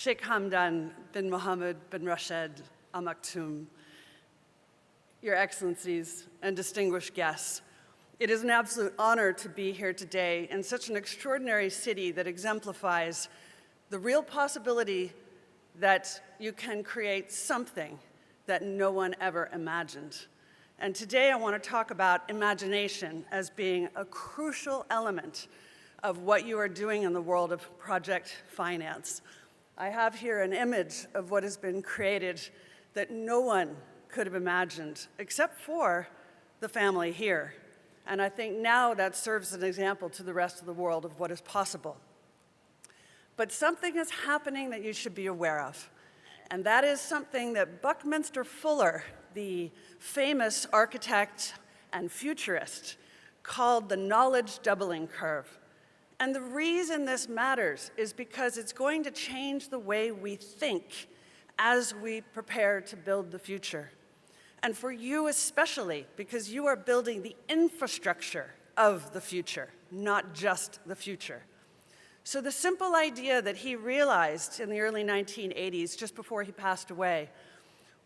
Sheikh Hamdan bin Mohammed bin Rashid Al Maktoum, Your Excellencies and distinguished guests, it is an absolute honor to be here today in such an extraordinary city that exemplifies the real possibility that you can create something that no one ever imagined. And today I want to talk about imagination as being a crucial element of what you are doing in the world of project finance. I have here an image of what has been created that no one could have imagined, except for the family here. And I think now that serves as an example to the rest of the world of what is possible. But something is happening that you should be aware of. And that is something that Buckminster Fuller, the famous architect and futurist, called the knowledge doubling curve. And the reason this matters is because it's going to change the way we think as we prepare to build the future. And for you especially, because you are building the infrastructure of the future, not just the future. So the simple idea that he realized in the early 1980s, just before he passed away,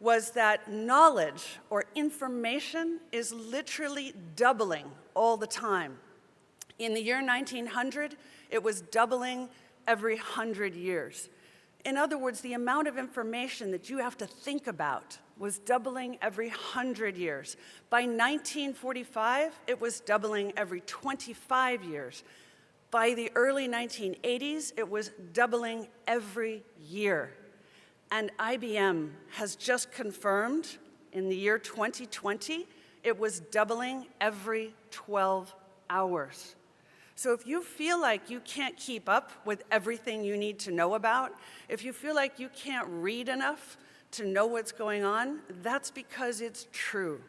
was that knowledge or information is literally doubling all the time. In the year 1900, it was doubling every 100 years. In other words, the amount of information that you have to think about was doubling every 100 years. By 1945, it was doubling every 25 years. By the early 1980s, it was doubling every year. And IBM has just confirmed in the year 2020, it was doubling every 12 hours. So if you feel like you can't keep up with everything you need to know about, if you feel like you can't read enough to know what's going on, that's because it's true.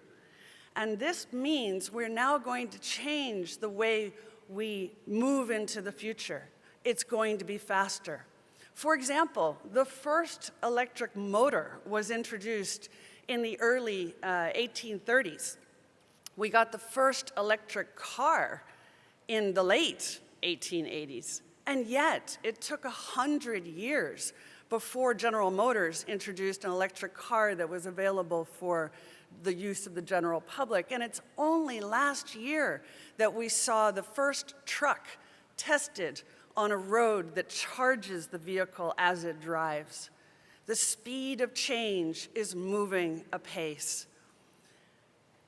And this means we're now going to change the way we move into the future. It's going to be faster. For example, the first electric motor was introduced in the early 1830s. We got the first electric car in the late 1880s. And yet, it took 100 years before General Motors introduced an electric car that was available for the use of the general public. And it's only last year that we saw the first truck tested on a road that charges the vehicle as it drives. The speed of change is moving apace.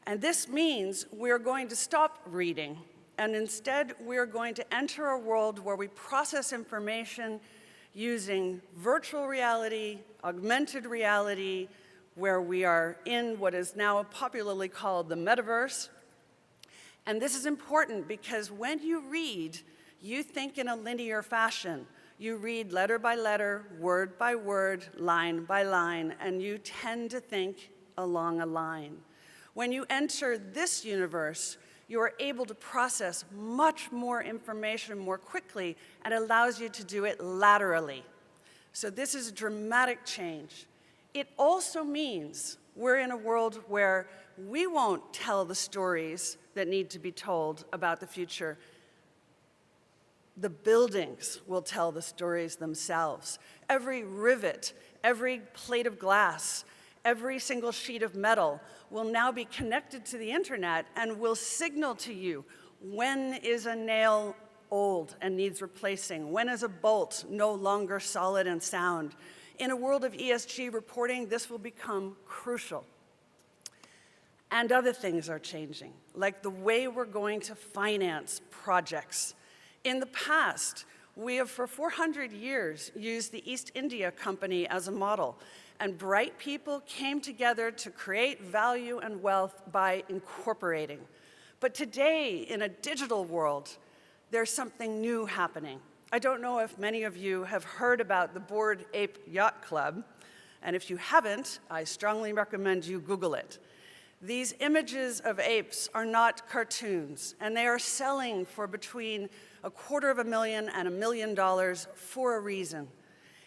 And this means we're going to stop reading, and instead we're going to enter a world where we process information using virtual reality, augmented reality, where we are in what is now popularly called the metaverse. And this is important because when you read, you think in a linear fashion. You read letter by letter, word by word, line by line, and you tend to think along a line. When you enter this universe, you are able to process much more information more quickly and allows you to do it laterally. So this is a dramatic change. It also means we're in a world where we won't tell the stories that need to be told about the future. The buildings will tell the stories themselves. Every rivet, every plate of glass, every single sheet of metal will now be connected to the internet and will signal to you when is a nail old and needs replacing, when is a bolt no longer solid and sound. In a world of ESG reporting, this will become crucial. And other things are changing, like the way we're going to finance projects. In the past, we have for 400 years used the East India Company as a model, and bright people came together to create value and wealth by incorporating. But today, in a digital world, there's something new happening. I don't know if many of you have heard about the Bored Ape Yacht Club, and if you haven't, I strongly recommend you Google it. These images of apes are not cartoons, and they are selling for between $250,000 and $1 million for a reason.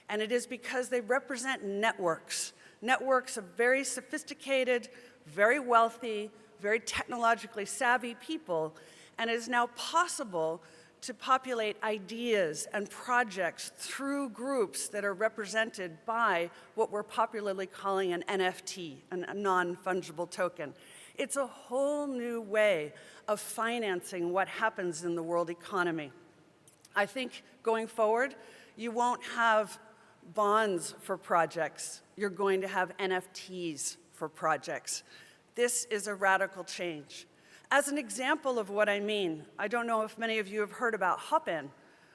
And it is because they represent networks of very sophisticated, very wealthy, very technologically savvy people, and it is now possible to populate ideas and projects through groups that are represented by what we're popularly calling an NFT, a non-fungible token. It's a whole new way of financing what happens in the world economy. I think going forward, you won't have bonds for projects. You're going to have NFTs for projects. This is a radical change. As an example of what I mean, I don't know if many of you have heard about Hop-In.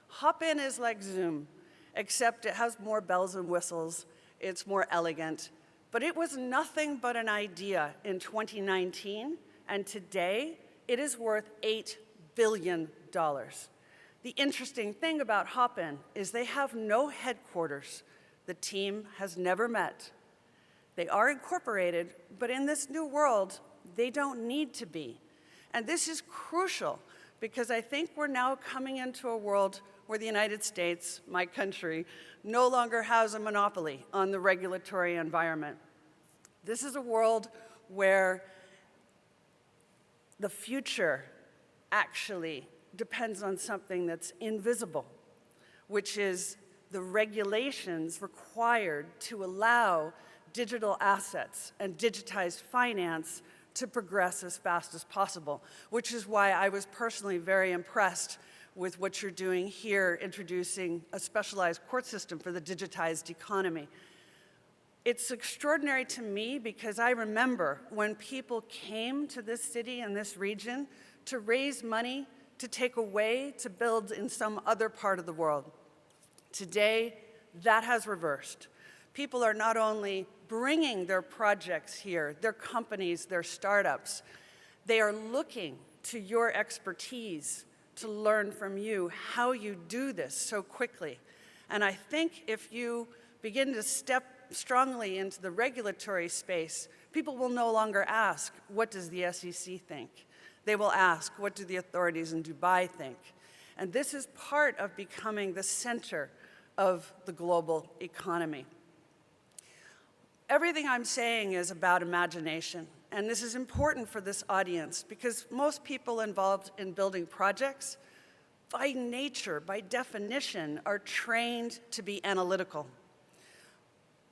Hop-In is like Zoom, except it has more bells and whistles. It's more elegant. But it was nothing but an idea in 2019, and today it is worth $8 billion. The interesting thing about Hop-In is they have no headquarters. The team has never met. They are incorporated, but in this new world, they don't need to be. And this is crucial because I think we're now coming into a world where the United States, my country, no longer has a monopoly on the regulatory environment. This is a world where the future actually depends on something that's invisible, which is the regulations required to allow digital assets and digitized finance to progress as fast as possible, which is why I was personally very impressed with what you're doing here, introducing a specialized court system for the digitized economy. It's extraordinary to me because I remember when people came to this city and this region to raise money to take away to build in some other part of the world. Today, that has reversed. People are not only bringing their projects here, their companies, their startups, they are looking to your expertise to learn from you how you do this so quickly. And I think if you begin to step strongly into the regulatory space, people will no longer ask, what does the SEC think? They will ask, what do the authorities in Dubai think? And this is part of becoming the center of the global economy. Everything I'm saying is about imagination, and this is important for this audience because most people involved in building projects, by nature, by definition, are trained to be analytical.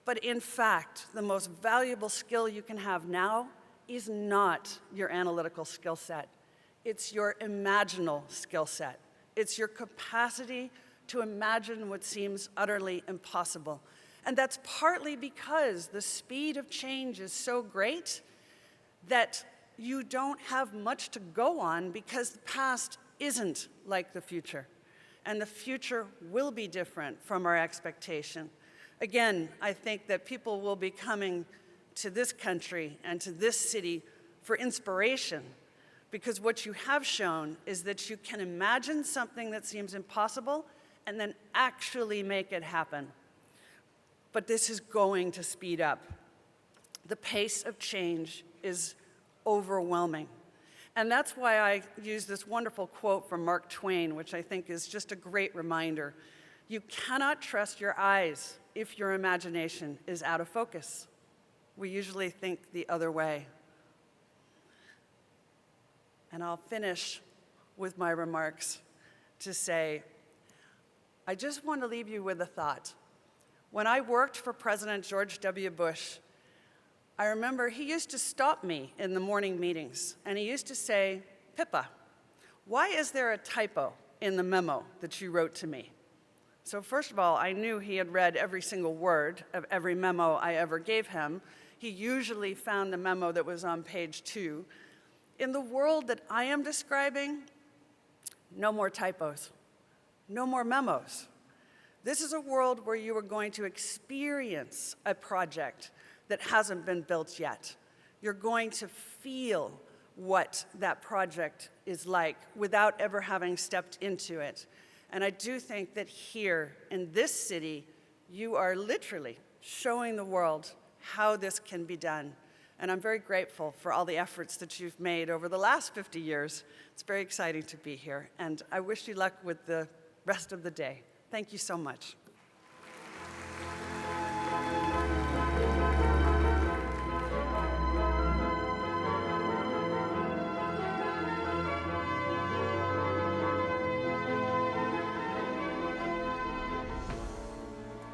But in fact, the most valuable skill you can have now is not your analytical skill set. It's your imaginal skill set. It's your capacity to imagine what seems utterly impossible. And that's partly because the speed of change is so great that you don't have much to go on because the past isn't like the future. And the future will be different from our expectation. Again, I think that people will be coming to this country and to this city for inspiration because what you have shown is that you can imagine something that seems impossible and then actually make it happen. But this is going to speed up. The pace of change is overwhelming. And that's why I use this wonderful quote from Mark Twain, which I think is just a great reminder. You cannot trust your eyes if your imagination is out of focus. We usually think the other way. And I'll finish with my remarks to say, I just want to leave you with a thought. When I worked for President George W. Bush, I remember he used to stop me in the morning meetings, and he used to say, Pippa, why is there a typo in the memo that you wrote to me? So first of all, I knew he had read every single word of every memo I ever gave him. He usually found the memo that was on page 2. In the world that I am describing, no more typos, no more memos. This is a world where you are going to experience a project that hasn't been built yet. You're going to feel what that project is like without ever having stepped into it. And I do think that here in this city, you are literally showing the world how this can be done. And I'm very grateful for all the efforts that you've made over the last 50 years. It's very exciting to be here. And I wish you luck with the rest of the day. Thank you so much.